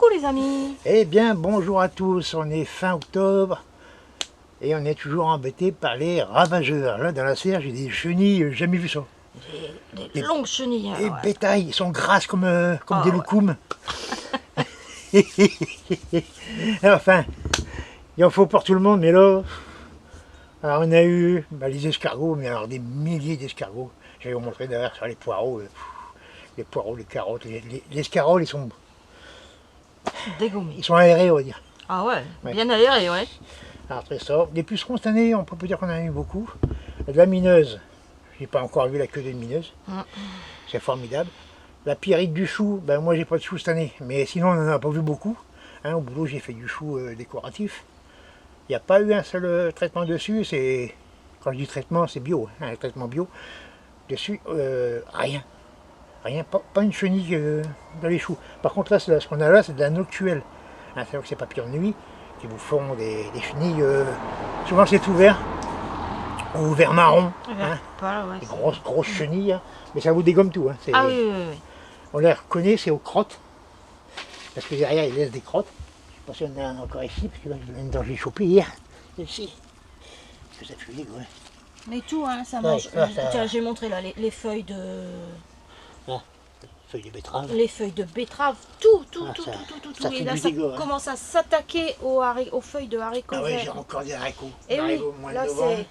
Coucou les amis. Eh bien, bonjour à tous, on est fin octobre et on est toujours embêté par les ravageurs. Là, dans la serre, j'ai des chenilles, jamais vu ça. Des longues chenilles. Et Ouais. bétail, ils sont grasses comme des ouais. loukoums. Enfin, il en faut pour tout le monde, mais là, alors on a eu les escargots, mais alors des milliers d'escargots. Je vais vous montrer d'ailleurs sur les poireaux, les carottes, les escargots, Dégommés. ils sont aérés, on va dire. Ah ouais, Ouais. bien aéré, ouais. Alors après ça, des pucerons cette année, on peut pas dire qu'on en a eu beaucoup. De la mineuse, j'ai pas encore vu la queue d'une mineuse, c'est formidable. La pierrite du chou, ben moi j'ai pas de chou cette année, mais sinon on en a pas vu beaucoup. Hein, au boulot j'ai fait du chou décoratif. Il n'y a pas eu un seul traitement dessus, c'est, quand je dis traitement c'est bio, hein, un traitement bio. Dessus, rien. Rien, pas une chenille dans les choux. Par contre là, ce qu'on a là, c'est de la noctuelle. Hein, c'est-à-dire que c'est papillons de nuit qui vous font des chenilles. Souvent c'est tout vert ou vert marron. Hein, Ouais, des grosses chenilles, hein, mais ça vous dégomme tout. Hein, ah oui, oui, oui. On les reconnaît, c'est aux crottes. Parce que derrière ils laissent des crottes. Je sais pas si on en a encore ici, parce que là je l'ai chopé hier. Celle-ci. Parce que ça fuit, ouais. Mais tout, hein, ça Ouais, mange. ça- Tiens, j'ai montré là les feuilles de. Ah, feuilles de betterave. Les feuilles de betterave, tout. Ça fait Et là, du ça dégueu, hein. commence à s'attaquer aux feuilles de haricots Ah ouais, verts. j'ai encore des haricots. Et On oui, arrive au mois de là novembre. c'est.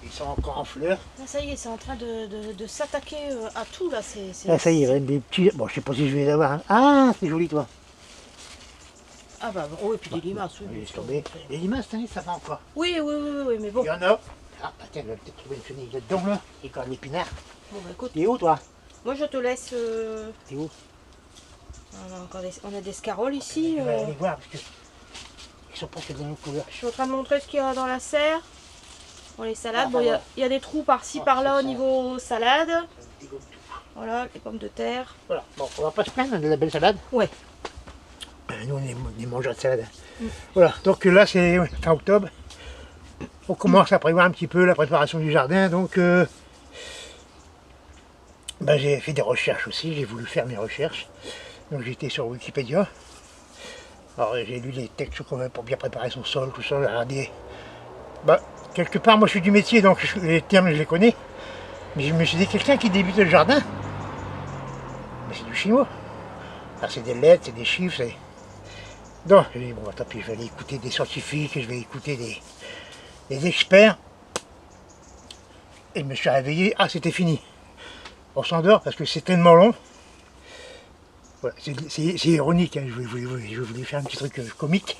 Ils sont encore en fleurs. Là, ça y est, c'est en train de s'attaquer à tout là. Ah, ça y est, des petits. Bon, je sais pas si je vais les avoir. Hein. Ah, c'est joli, toi. Ah bah bon, oui, et puis des limaces, oui. Oui, laisse tomber. Les limaces, cette année, ça va encore. Oui, mais bon. Il y en a. Ah, tiens, je vais peut-être trouver une chenille là-dedans, là. Il y a quand même l'épinard. Bon bah écoute, T'es où, toi? moi je te laisse. T'es où? On a des scaroles ici. Je vais aller voir, parce que. Ils sont pas faits de la même couleur. Je suis en train de montrer ce qu'il y a dans la serre. Bon, les salades, Ah, bon, voilà. il y a des trous par-ci, Ah, par-là au c'est ça. niveau salade. Ça dégomme tout. Voilà, les pommes de terre. Voilà, bon, on va pas se plaindre de la belle salade. Ouais. Nous, on est des mangeurs de salade. Voilà, donc là, c'est fin octobre. On commence à prévoir un petit peu la préparation du jardin. Donc, j'ai fait des recherches aussi. J'ai voulu faire mes recherches. Donc, j'étais sur Wikipédia. Alors, j'ai lu les textes quand même pour bien préparer son sol, tout ça. Quelque part, moi, je suis du métier, donc les termes, je les connais. Mais je me suis dit, quelqu'un qui débute le jardin, mais c'est du chinois. Alors, c'est des lettres, c'est des chiffres, c'est... Donc, j'ai dit, bon, tant pis, je vais aller écouter des scientifiques, je vais écouter des experts. Et je me suis réveillé, ah, c'était fini. On s'endort parce que c'est tellement long. Voilà, c'est ironique, hein, je voulais faire un petit truc comique.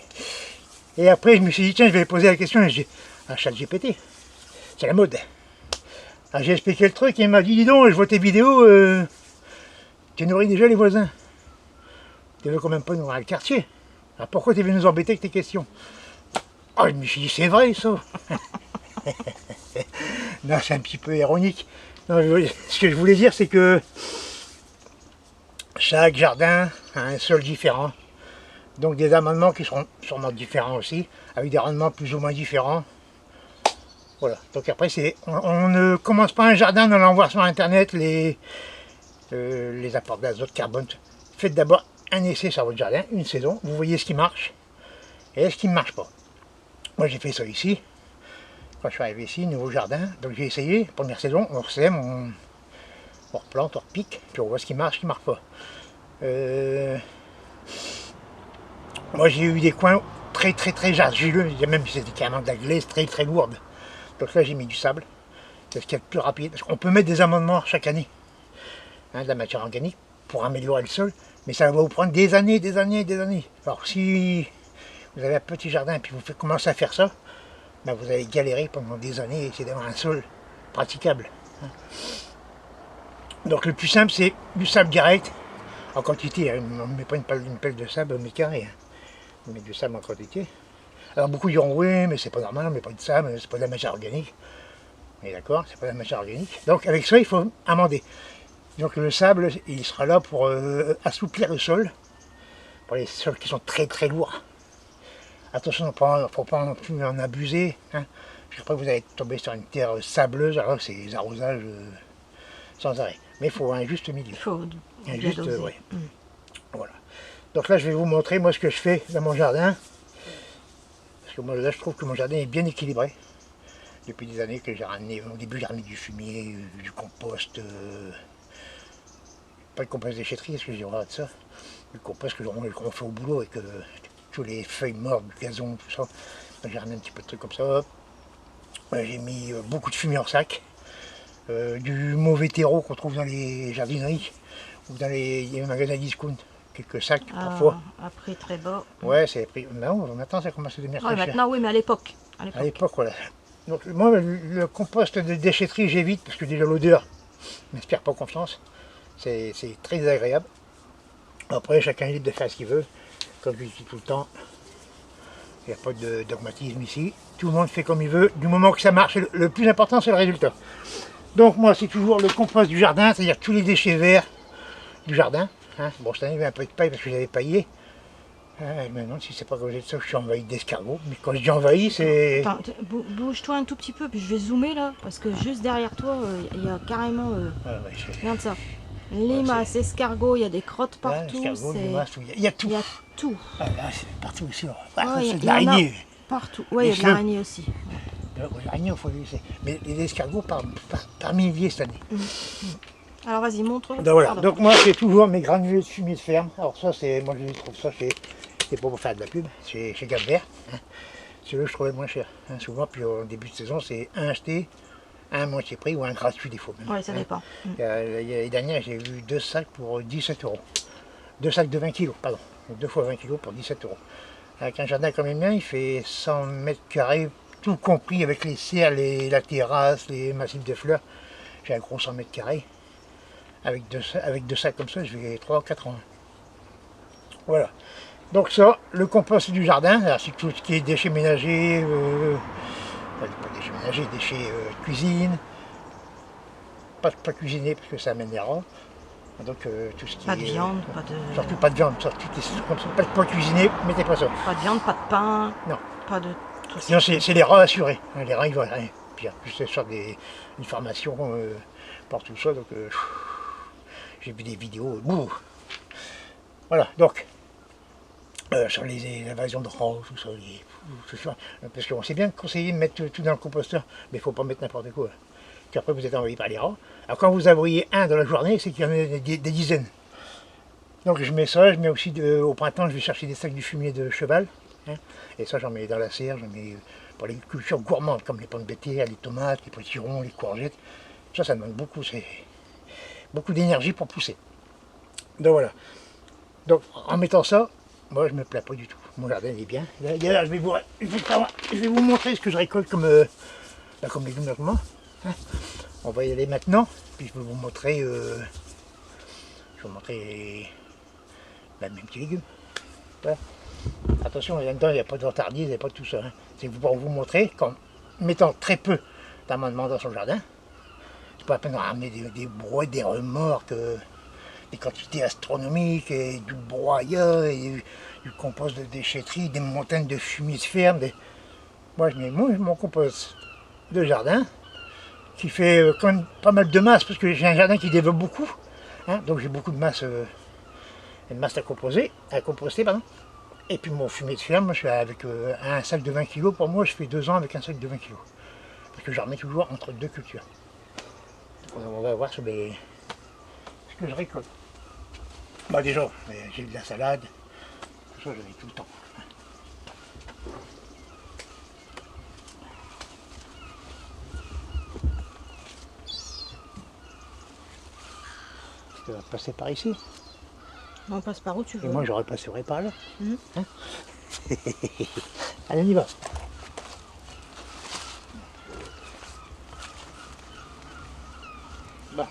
Et après, je me suis dit, tiens, je vais poser la question, et j'ai un chat GPT. C'est la mode. Alors, j'ai expliqué le truc, et il m'a dit, dis donc, je vois tes vidéos, tu nourris déjà les voisins. Tu veux quand même pas nourrir le quartier. Alors pourquoi tu veux nous embêter avec tes questions? Oh, je me suis dit, c'est vrai ça. Non, c'est un petit peu ironique. Non, ce que je voulais dire, c'est que chaque jardin a un sol différent. Donc des amendements qui seront sûrement différents aussi, avec des rendements plus ou moins différents. Voilà. Donc après, on ne commence pas un jardin en allant voir sur internet les apports d'azote, carbone. Faites d'abord un essai sur votre jardin, une saison, vous voyez ce qui marche et ce qui ne marche pas. Moi j'ai fait ça ici, quand je suis arrivé ici, nouveau jardin, donc j'ai essayé, première saison, on sème, on replante, on repique, puis on voit ce qui marche pas. Moi j'ai eu des coins très argileux, il y a même c'était carrément de la glaise très lourde. Donc là j'ai mis du sable, c'est ce qu'il y a de plus rapide, parce qu'on peut mettre des amendements chaque année, hein, de la matière organique, pour améliorer le sol, mais ça va vous prendre des années. Alors si vous avez un petit jardin et puis vous commencez à faire ça, ben vous allez galérer pendant des années et essayer d'avoir un sol praticable. Donc le plus simple c'est du sable direct, en quantité, hein. On ne met pas une pelle de sable au mètre carré, hein. On met du sable en quantité. Alors beaucoup diront oui mais c'est pas normal, on met pas de sable, c'est pas de la matière organique. Mais d'accord, c'est pas de la matière organique. Donc avec ça il faut amender. Donc le sable, il sera là pour assouplir le sol, pour les sols qui sont très lourds. Attention, il ne faut pas non plus en abuser, hein, parce qu'après vous allez tomber sur une terre sableuse, alors c'est des arrosages sans arrêt. Mais il faut un juste milieu. Il faut Un bien juste, doser. ouais. Voilà. Donc là, je vais vous montrer moi ce que je fais dans mon jardin. Parce que moi là, je trouve que mon jardin est bien équilibré. Depuis des années que j'ai ramené, au début j'ai ramené du fumier, du compost, pas de compost déchetterie, parce que j'ai horreur de ça. Du compost qu'on fait au boulot avec tous les feuilles mortes, du gazon, tout ça. Donc j'ai ramené un petit peu de trucs comme ça. J'ai mis beaucoup de fumier en sac. Du mauvais terreau qu'on trouve dans les jardineries ou dans les magasins discount. Quelques sacs parfois. À prix très bas. Ouais, c'est pris. Non, maintenant ça commence à devenir très cher. Maintenant, oui, mais à l'époque. À l'époque, voilà. Donc moi, le compost de déchetterie, j'évite parce que déjà l'odeur ne m'inspire pas confiance. C'est très désagréable. Après, chacun est libre de faire ce qu'il veut. Comme je dis tout le temps, il n'y a pas de dogmatisme ici. Tout le monde fait comme il veut, du moment que ça marche. Le plus important, c'est le résultat. Donc moi, c'est toujours le compost du jardin, c'est-à-dire tous les déchets verts du jardin. Hein. Bon, cette année, il y avait un peu de paille parce que j'avais paillé. Je me demande si c'est pas à cause de ça que je suis envahi d'escargots. Mais quand je dis envahi, c'est... Bouge-toi un tout petit peu, puis je vais zoomer là, parce que juste derrière toi, il y a carrément... Regarde ça. Limaces, escargots, il y a des crottes partout. Escargots, limaces, il y a tout. Il y a tout. Ah, là, c'est partout aussi. C'est de l'araignée. Partout. Oui, il y a de l'araignée aussi. L'araignée, il faut laisser. Mais les escargots par milliers cette année. Alors vas-y, montre. Donc, voilà. Donc moi, c'est toujours mes granulés de fumier de ferme. Alors ça, moi je trouve ça, c'est pour faire de la pub, chez Gap Vert. Hein. C'est eux que je trouvais le moins cher. Hein. Souvent, puis au début de saison, c'est un acheté, un à moitié prix ou un gratuit des fois. Oui, ça dépend. L'année dernière, j'ai vu 2 sacs pour 17 €. 2 sacs de 20 kg, pardon. 2 fois 20 kg pour 17 €. Avec un jardin comme le mien, il fait 100 mètres carrés, tout compris avec les serres, la terrasse, les massifs de fleurs. J'ai un gros 100 mètres carrés. Avec deux sacs comme ça, je vais 3-4 ans. Voilà. Donc ça, le compost du jardin, c'est tout ce qui est déchets ménagers, pas déchets ménagers, déchets cuisine, pas cuisiner parce que ça amène des rats. Donc tout ce qui pas de viande, pas de... Surtout pas de viande, surtout comme ça, pas cuisiner, mettez pas ça. Pas de viande, pas de pain, non. Pas de... Sinon c'est les rats assurés, les rats ils vont rien. Puis en plus c'est sur une formation pour tout ça, donc j'ai vu des vidéos, voilà, donc sur les invasions de rats, tout ça, parce qu'on sait bien conseiller de mettre tout dans le composteur, mais il ne faut pas mettre n'importe quoi. Puis après vous êtes envahi par les rats. Alors quand vous envoyez un dans la journée, c'est qu'il y en a des dizaines. Donc je mets ça, je mets aussi au printemps, je vais chercher des sacs du fumier de cheval, hein, et ça j'en mets dans la serre, j'en mets pour les cultures gourmandes comme les pommes de terre, les tomates, les potirons, les courgettes. Ça demande beaucoup, c'est beaucoup d'énergie pour pousser. Donc voilà. Donc en mettant ça, moi je me plains pas du tout. Mon jardin est bien. D'ailleurs je vais vous montrer ce que je récolte comme légumes de moment. Hein. On va y aller maintenant, puis je vais vous montrer mes petits légumes. Voilà. Attention, là-dedans il n'y a pas d'entardise, il n'y a pas de tout ça. Hein. C'est pour vous montrer qu'en mettant très peu d'amendements dans son jardin, c'est pas la peine de ramener des brouettes, des remorques, des quantités astronomiques, et du broyat, et du compost de déchetterie, des montagnes de fumier de ferme. Moi je mets mon compost de jardin, qui fait quand même pas mal de masse, parce que j'ai un jardin qui développe beaucoup, hein, donc j'ai beaucoup de masse, à composter, pardon. Et puis mon fumier de ferme, je fais avec un sac de 20 kg, pour moi je fais 2 ans avec un sac de 20 kg. Parce que j'en remets toujours entre deux cultures. On va voir ce que je récolte. Bah déjà, j'ai de la salade, tout ça j'en ai tout le temps. Tu vas passer par ici. On passe par où tu veux. Et moi j'aurais passé par là. Mmh. Hein. Allez, on y va. Bon.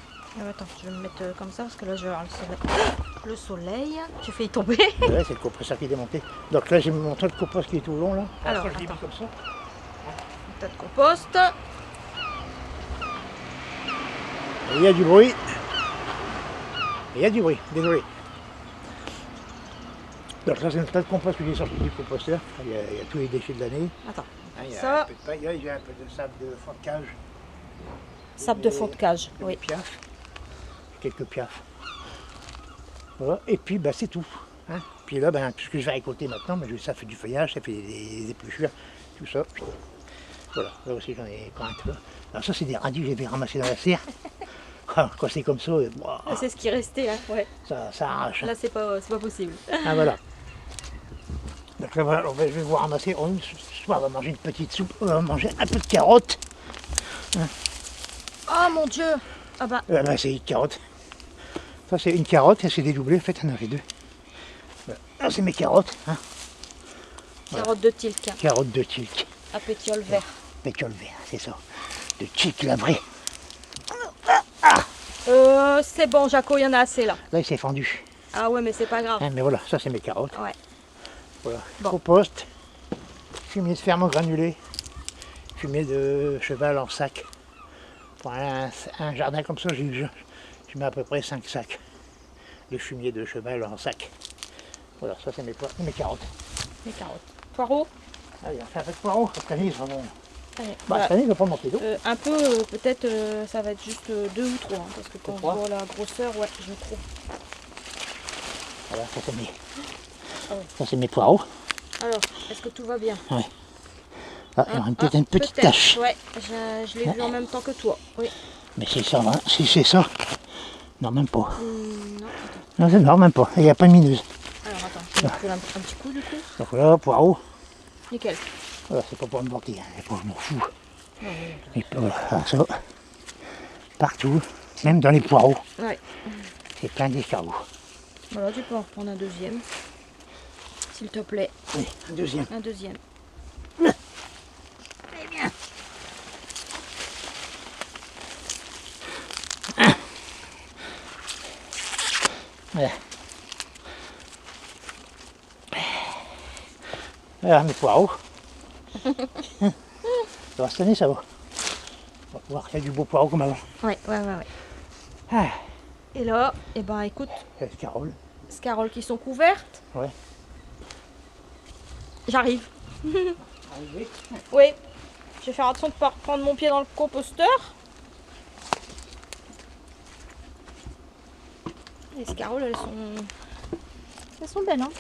Attends, je vais me mettre comme ça parce que là je vais avoir le soleil. J'ai failli tomber. Ouais, c'est le compresseur qui est démonté. Donc là j'ai mon tas de compost qui est tout long là. Alors, je l'ai mis comme ça. Un tas de compost. Et il y a du bruit. Il y a du bruit, désolé. Donc là c'est un tas de compost que j'ai sorti du composteur. Il y a tous les déchets de l'année. Attends. Il y a Ça. un peu de paille, il y a un peu de sable de fond de cage. Sable de fond de cage, oui. Quelques piafs. Voilà, et puis bah, c'est tout. Hein. Puis là, ben, tout ce que je vais récolter maintenant, ben, ça fait du feuillage, ça fait des épluchures, tout ça. Voilà, là aussi j'en ai plein. Alors ça c'est des radis que j'avais ramassés dans la serre. Quand c'est comme ça, c'est ce qui restait, hein, ouais. Ça arrache. Là c'est pas possible. Ah voilà. Donc là voilà, je vais vous ramasser. Ce soir on va manger une petite soupe, on va manger un peu de carottes. Hein. Oh mon dieu. Ah bah. Ben, c'est une carotte. Ça c'est une carotte, elle s'est dédoublée, en fait on en avait deux. Voilà. Là c'est mes carottes. Hein. Carottes de tilk. Carottes de tilk. À pétiole vert. Pétiole vert, c'est ça. De tilk la vraie. C'est bon Jaco, il y en a assez là. Là il s'est fendu. Ah ouais mais c'est pas grave. Hein, mais voilà, ça c'est mes carottes. Ouais. Voilà. Bon. Compost, fumier de ferment granulé, fumier de cheval en sac. Pour un jardin comme ça, je mets à peu près 5 sacs de fumier de cheval en sac. Voilà, ça c'est mes carottes. Les carottes. Poireaux. Allez, on fait un peu de poireaux. Cette année, ils vont... Allez, cette année, je vais pas manquer d'eau. un peu, peut-être, ça va être juste 2 ou 3, hein, parce que quand je 3. vois la grosseur, ouais, je trouve. Voilà, ça c'est mes... Ah ouais. Ça c'est mes poireaux. Alors, est-ce que tout va bien? Ouais. Ah, il y aura peut-être une petite tache. Ouais, je l'ai vu en même temps que toi. Oui. Mais c'est ça, hein. Si c'est ça, non même pas. Non, attends. Non, c'est non, même pas. Il n'y a pas de mineuse. Alors attends, je vais prendre un petit coup du coup. Donc voilà, poireaux. Nickel. Voilà, c'est pas pour me vanter, hein. C'est pas, je m'en fous. Oui. Et puis voilà, ça, partout, même dans les poireaux, Ouais. c'est plein d'escargots. Voilà, tu peux en reprendre un deuxième. S'il te plaît. Oui, un deuxième. Un deuxième. Très bien. Voilà. Voilà mes poireaux. Ça va cette année, ça va. On va pouvoir faire du beau poireau comme avant. Ouais. Ah, Et là, eh ben écoute, Carole. scaroles qui sont couvertes. Ouais. J'arrive. Arrivé. Oui. Je vais faire attention de ne pas reprendre mon pied dans le composteur. Les scaroles, elles sont belles, hein.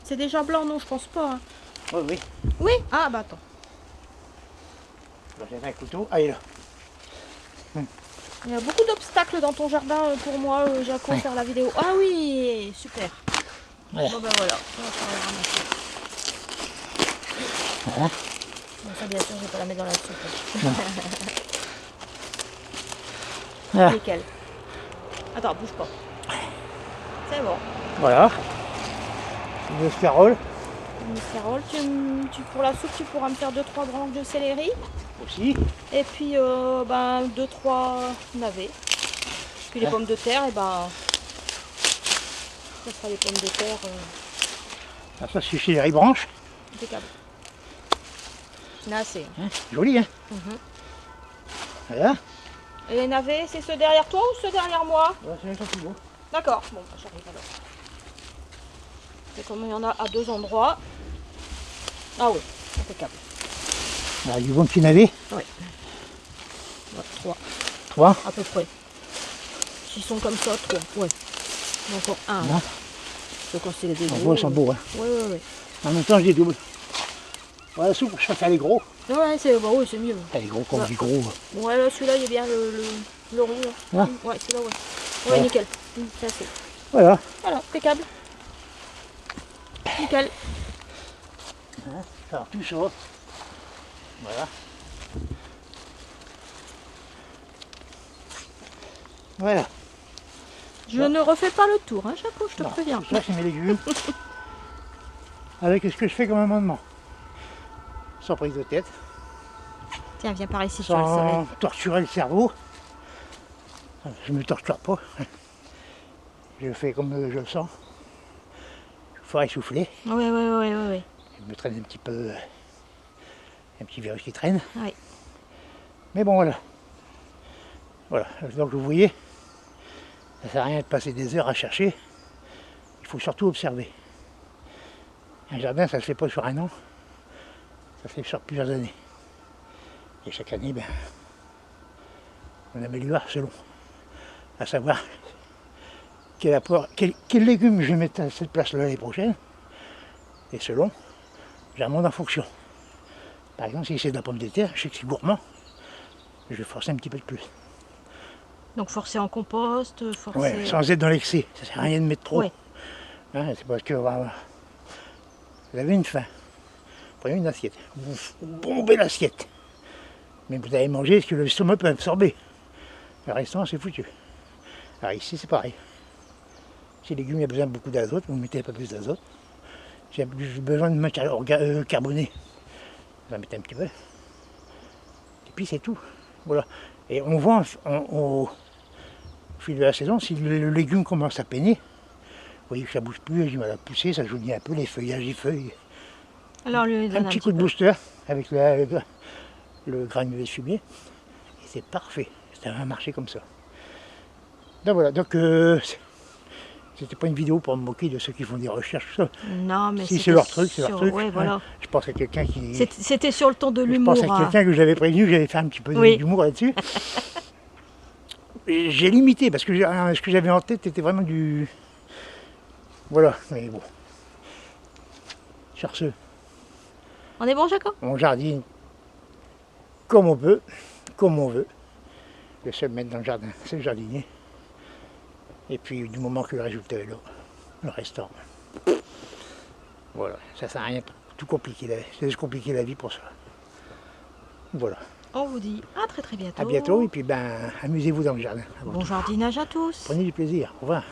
C'est déjà blanc, non, je pense pas. Hein. Oui, oui. Oui. Ah bah attends. J'ai un couteau. Allez là. Il y a beaucoup d'obstacles dans ton jardin pour moi, Jaco, Ouais. faire la vidéo. Ah oui, super. Ouais. Bon ben voilà, on va faire les ramasser. Voilà. Bon, ça bien sûr, je vais pas la mettre dans la soupe. Voilà. Nickel. Attends, bouge pas. C'est bon. Voilà. Une Carole Une scarole, pour la soupe, tu pourras me faire 2-3 branches de céleri. aussi. Et puis 2-3 navets. Puis les pommes de terre, et ben ça sera les pommes de terre Ah, ça c'est chez les ribranches. impeccable. Il y en a assez. Hein, joli, hein. Voilà. Et les navets, c'est ceux derrière toi ou ceux derrière moi? C'est les plus beaux. D'accord, bon, bah, j'arrive alors. Et comme il y en a à 2 endroits. Ah oui, impeccable. Voilà, du bon petit navet. Oui. Ouais, 3 3. à peu près. S'ils sont comme ça, 3. Ouais. Encore un. Voilà. Faut quand c'est les deux En gros. gros, ils sont beaux. Hein. Ouais. En même temps, je les double. Voilà, la soupe, je préfère les gros. Ouais, c'est bah, oui, c'est mieux. Les gros comme Ouais. du gros. Ouais, là, celui-là, il est bien le rond. Là. Ah. Ouais, celui-là, ouais. Ouais, Ouais. nickel. C'est assez. Voilà. Voilà, impeccable. Nickel. Alors tout ça. Voilà. Voilà. Je ne refais pas le tour, hein, Jaco, je te Non, préviens. tout ça, c'est mes légumes. Avec ce que je fais comme amendement. Sans prise de tête. Tiens, viens par ici sur le Sans soleil. torturer le cerveau. Je ne me torture pas. Je fais comme je le sens. Il faut essouffler. Ouais. Je me traîne un petit peu. Un petit virus qui traîne. Ouais. Mais bon, voilà. Voilà. Donc vous voyez, ça ne sert à rien de passer des heures à chercher. Il faut surtout observer. Un jardin, ça ne se fait pas sur un an. Ça se fait sur plusieurs années. Et chaque année, ben, on améliore selon. À savoir quel légume je vais mettre à cette place-là l'année prochaine. Et selon, j'amende en fonction. Par exemple, si c'est de la pomme de terre, je sais que c'est gourmand, je vais forcer un petit peu de plus. Donc forcer en compost, forcer... Ouais, sans être dans l'excès, ça sert à rien de mettre trop. Ouais. Hein, c'est parce que voilà, vous avez une faim, prenez une assiette, vous bombez l'assiette. Mais vous allez manger ce que le stomac peut absorber. Le restaurant, c'est foutu. Alors ici, c'est pareil. Si le légume a besoin de beaucoup d'azote, vous mettez un peu plus d'azote. J'ai besoin de matière carbonée, vous en mettez un petit peu. Et puis c'est tout. Voilà. Et on voit au fil de la saison, si le légume commence à peiner, vous voyez que ça ne bouge plus, j'ai du mal à pousser, ça jaunit un peu, les feuillages, les feuilles. Alors lui donne Un petit coup de booster avec le granulé de fumier, et c'est parfait. Ça va marcher comme ça. Donc voilà, donc c'était pas une vidéo pour me moquer de ceux qui font des recherches, tout ça. Non, mais Si c'est leur truc, c'est leur truc. Ouais, voilà. Hein. Je pense à quelqu'un qui... C'était sur le ton de Je l'humour. pense à quelqu'un que j'avais prévenu, que j'allais faire un petit peu d'humour là-dessus. J'ai limité, parce que ce que j'avais en tête était vraiment du... Voilà, mais bon. Sur ce, On est bon, Jaco? on jardine comme on peut, comme on veut. Le seul maître dans le jardin, c'est le jardinier. Et puis du moment que le résultat est là, le restant. Voilà, ça sert à rien tout compliquer la vie pour ça. Voilà. On vous dit à très bientôt. À bientôt et puis amusez-vous dans le jardin. Bon jardinage à tous. Prenez du plaisir. Au revoir.